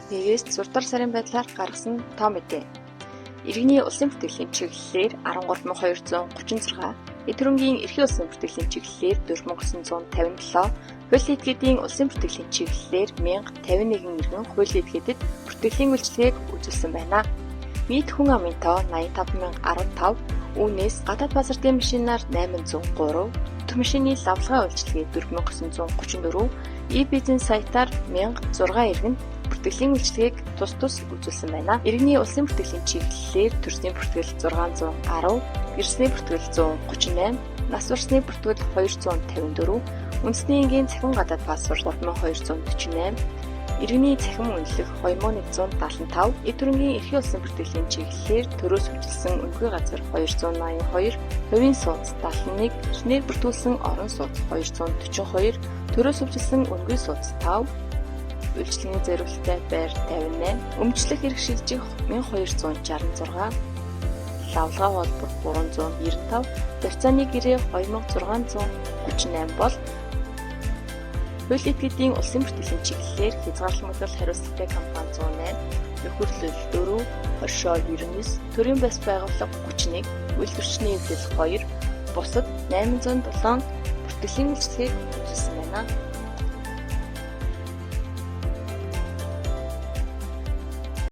Нэгээс 6 дугаар сарын байдлаар гаргасан тоо мэдээ. Иргэний улсын бүртгэлийн чиглэлээр 13,236, эд хөрөнгийн эрхийн улсын бүртгэлийн чиглэлээр 4,957, хуулийн этгээдийн улсын бүртгэлийн чиглэлээр 1051 иргэн хуулийн этгээдэд бүртгэлийн үйлчилгээг үзүүлсэн байна. Нийт хүн амын тоо 85,015, үүнээс гадаад паспортын машинаар 803, өтөх машины лавлгаа үйлчилгээ 4,934, e-бизнес сайтаар 1,006 иргэн бүртгэлийн үйлчилгээг тус үзүүлсэн байна. Иргэний улсын бүртгэлийн чиглэлээр төрсний бүртгэл 610, гэрсний бүртгэл 138, нас барсны бүртгэл 254, үндэсний энгийн цахим гадаад паспорт 3248, иргэний цахим үнэлэх 2175, эд хөрөнгийн эрхийн улсын бүртгэлийн чиглэлээр төрөөс хүчилсэн үнэгүй газар 282, хувийн сууц 71, шинээр бүртгүүлсэн орон сууц 242, төрөөс хүчилсэн үнэгүй сууц 5, үйлчлэгийн зориулалттай байр 58, өмчлөх эрх шилжих 1266, лавлгаа холбох 395, барьцааны гэрээ 2638 бол хуулийн этгээдийн улсын бүртгэлийн чиглэлээр хязгаарлалт хариуцлагатай компани 108, нөхөрлөл 4, оршоо 99, төрийн бас байгууллага 31, үйлдвэрчний эвлэл 2, бусад 807 бүртгэлийн үйлчилгээг үзүүлсэн байна.